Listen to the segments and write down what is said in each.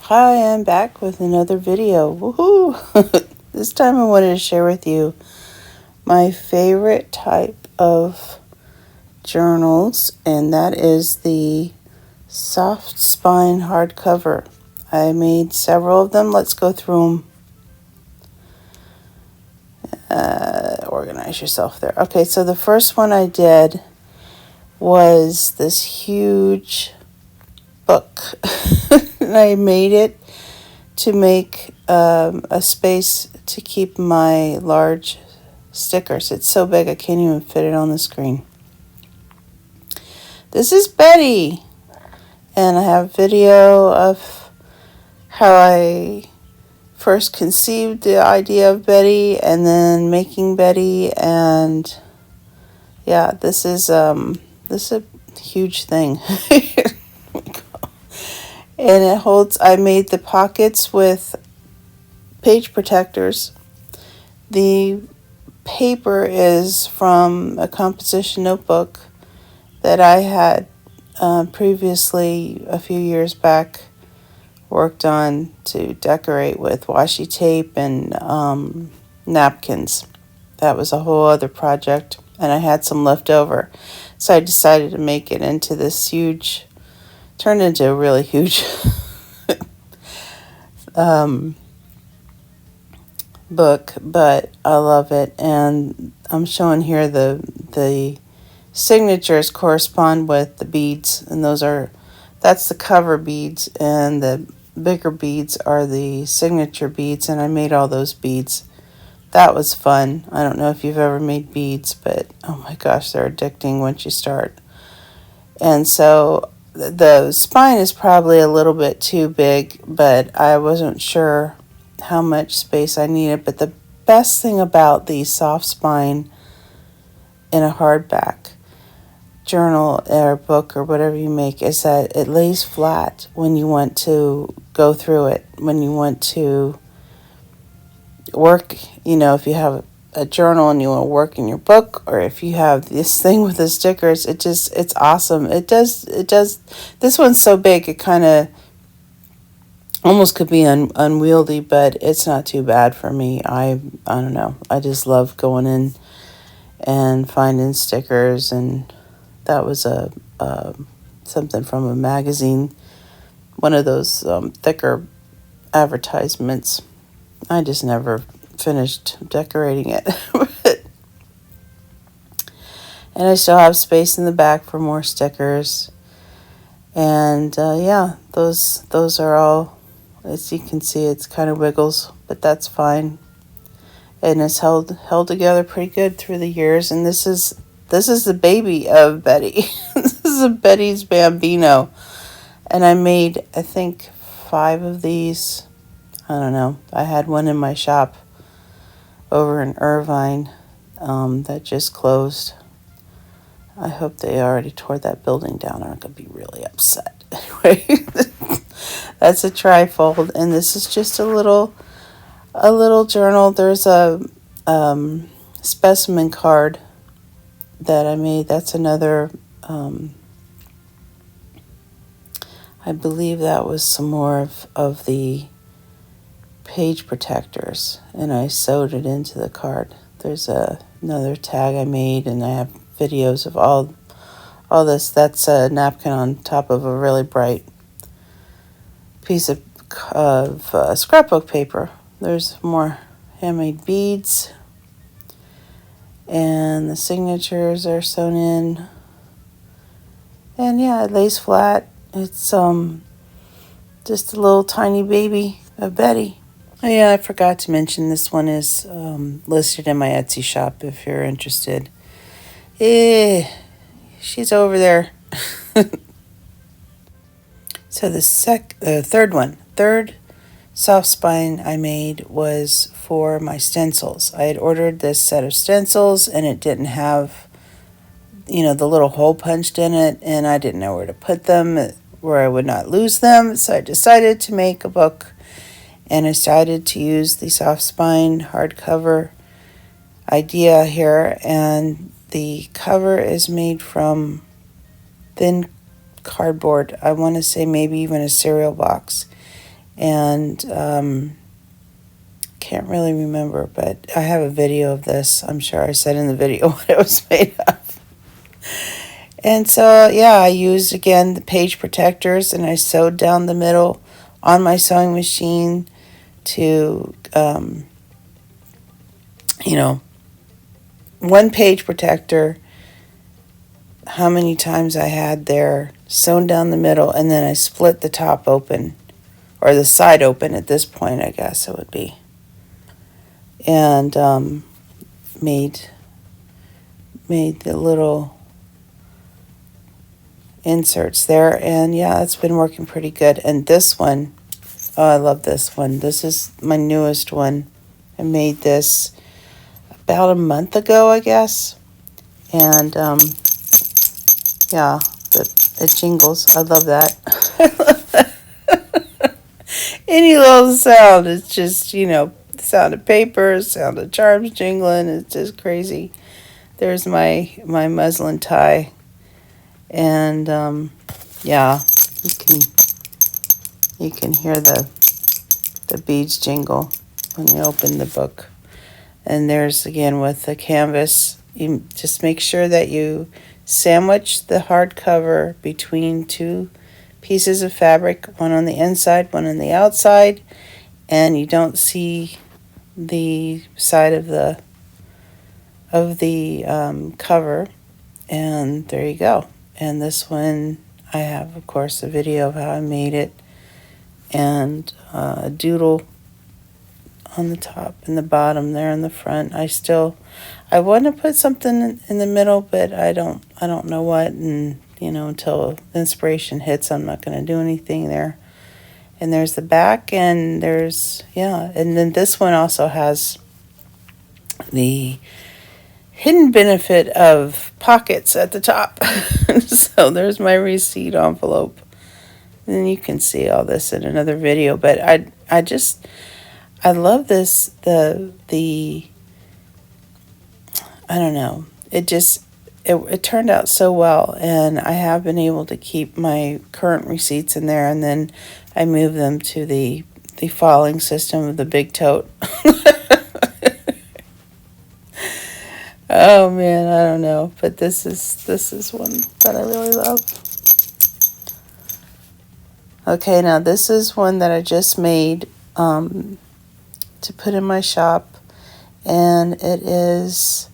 Hi, I'm back with another video. Woohoo! This time I wanted to share with you my favorite type of journals, and that is the soft spine hardcover. I made several of them. Let's go through them. Organize yourself there. Okay, so the first one I did was this huge book. And I made it to make a space to keep my large stickers. It's so big I can't even fit it on the screen. This is Betty, and I have video of how I first conceived the idea of Betty and then making Betty, and yeah, this is a huge thing. And it holds, I made the pockets with page protectors. The paper is from a composition notebook that I had previously, a few years back, worked on to decorate with washi tape and napkins. That was a whole other project, and I had some left over. So I decided to make it into this huge, turned into a really huge book, but I love it. And I'm showing here the signatures correspond with the beads, and that's the cover beads, and the bigger beads are the signature beads, and I made all those beads. That was fun. I don't know if you've ever made beads, but oh my gosh, they're addicting once you start. And so the spine is probably a little bit too big, but I wasn't sure how much space I needed. But the best thing about the soft spine in a hardback journal or book or whatever you make is that it lays flat when you want to go through it, when you want to work, if you have a journal and you want to work in your book, or if you have this thing with the stickers, it's awesome. It does, this one's so big, it kind of almost could be unwieldy, but it's not too bad for me. I don't know. I just love going in and finding stickers, and that was something from a magazine, one of those thicker advertisements. I just never finished decorating it. And I still have space in the back for more stickers. And yeah, those are all, as you can see, it's kind of wiggles, but that's fine. And it's held together pretty good through the years. And this is the baby of Betty. This is a Betty's Bambino. And I made, I think, 5 of these. I don't know. I had one in my shop over in Irvine that just closed. I hope they already tore that building down. I'm going to be really upset. Anyway, that's a trifold, and this is just a little journal. There's a specimen card that I made. That's another, I believe that was some more of the page protectors, and I sewed it into the card. There's another tag I made, and I have videos of all this. That's a napkin on top of a really bright piece of scrapbook paper. There's more handmade beads, and the signatures are sewn in, and yeah, it lays flat. It's just a little tiny baby of Betty. Oh yeah, I forgot to mention this one is listed in my Etsy shop if you're interested. She's over there. So the third soft spine I made was for my stencils. I had ordered this set of stencils, and it didn't have, the little hole punched in it, and I didn't know where to put them, where I would not lose them. So I decided to make a book, and I decided to use the soft spine hardcover idea here, and the cover is made from thin cardboard. I want to say maybe even a cereal box. And can't really remember, but I have a video of this. I'm sure I said in the video what it was made of. And so, yeah, I used, again, the page protectors, and I sewed down the middle on my sewing machine to, one page protector, how many times I had there, sewn down the middle, and then I split the top open, or the side open at this point, I guess it would be. And made the little inserts there, and yeah, it's been working pretty good. And this one, oh, I love this one. This is my newest one. I made this about a month ago, I guess. And yeah, it jingles. I love that. I love that. Any little sound, it's just, the sound of paper, sound of charms jingling. It's just crazy. There's my muslin tie, and yeah, you can hear the beads jingle when you open the book. And there's, again, with the canvas, you just make sure that you sandwich the hardcover between two pieces of fabric, one on the inside, one on the outside, and you don't see the side of the cover. And there you go. And this one, I have, of course, a video of how I made it, and a doodle on the top and the bottom there in the front. I want to put something in the middle, but I don't know what, and until inspiration hits, I'm not going to do anything there. And there's the back, and there's, and then this one also has the hidden benefit of pockets at the top. So there's my receipt envelope. And you can see all this in another video, but I love this, I don't know, it turned out so well, and I have been able to keep my current receipts in there, and then I move them to the filing system of the big tote. Oh man, I don't know, but this is one that I really love. Okay, now this is one that I just made to put in my shop, and it is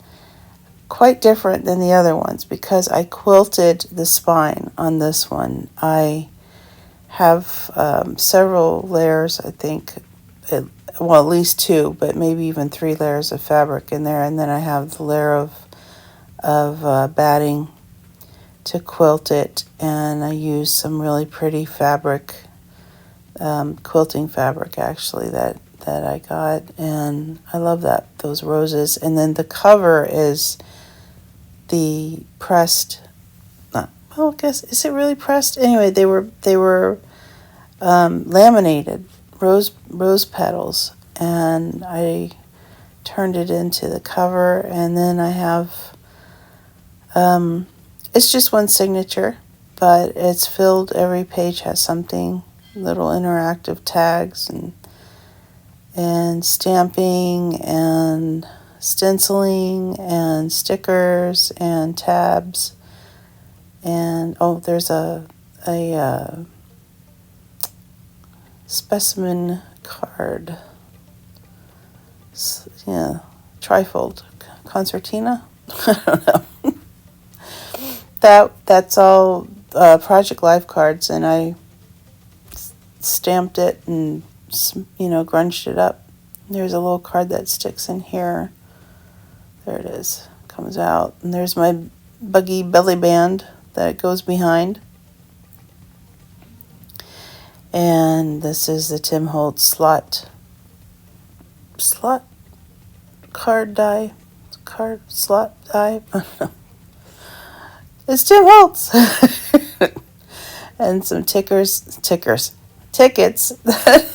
quite different than the other ones because I quilted the spine on this one. I have several layers, I think, at least 2, but maybe even 3 layers of fabric in there, and then I have the layer of batting to quilt it, and I use some really pretty fabric, quilting fabric actually, that I got, and I love those roses. And then the cover is the pressed, I guess, is it really pressed? Anyway, they were laminated rose petals, and I turned it into the cover. And then I have it's just one signature, but it's filled, every page has something, little interactive tags and stamping and stenciling and stickers and tabs. And there's a specimen card, trifold concertina. I don't know. That's all Project Life cards, and I stamped it and grunged it up. There's a little card that sticks in here. There it is, comes out. And there's my buggy belly band that goes behind. And this is the Tim Holtz slot card die, slot die. I don't know. It's Tim Holtz. And some tickets that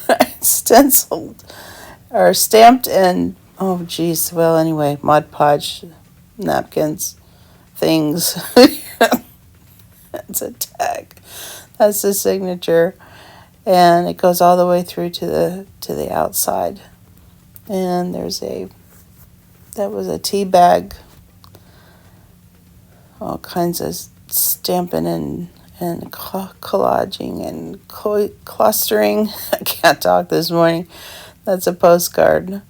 I stenciled or stamped in, Mod Podge napkins, things. That's a tag. That's the signature. and it goes all the way through to the outside. And that was a tea bag, all kinds of stamping and collaging and clustering. I can't talk this morning. That's a postcard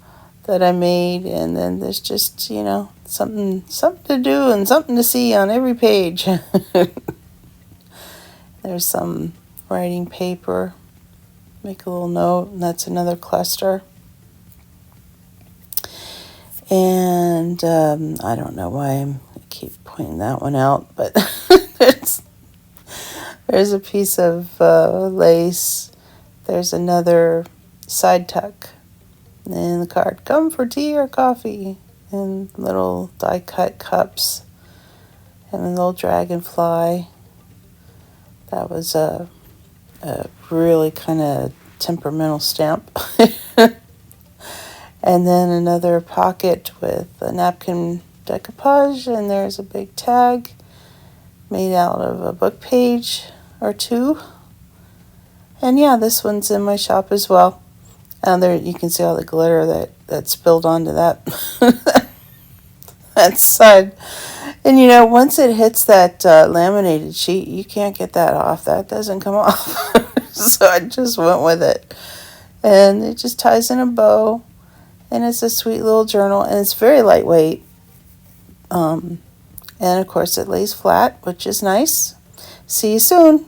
that I made, and then there's just, something to do and something to see on every page. There's some writing paper. Make a little note, and that's another cluster. And I don't know why I keep pointing that one out, but there's a piece of lace. There's another side tuck. And the card, come for tea or coffee. And little die-cut cups. And a little dragonfly. That was a really kind of temperamental stamp. And then another pocket with a napkin decoupage, and there's a big tag made out of a book page or two. And yeah, this one's in my shop as well. And there you can see all the glitter that spilled onto that that side. And once it hits that laminated sheet, you can't get that off. That doesn't come off. So I just went with it. And it just ties in a bow. And it's a sweet little journal, and it's very lightweight. And of course it lays flat, which is nice. See you soon.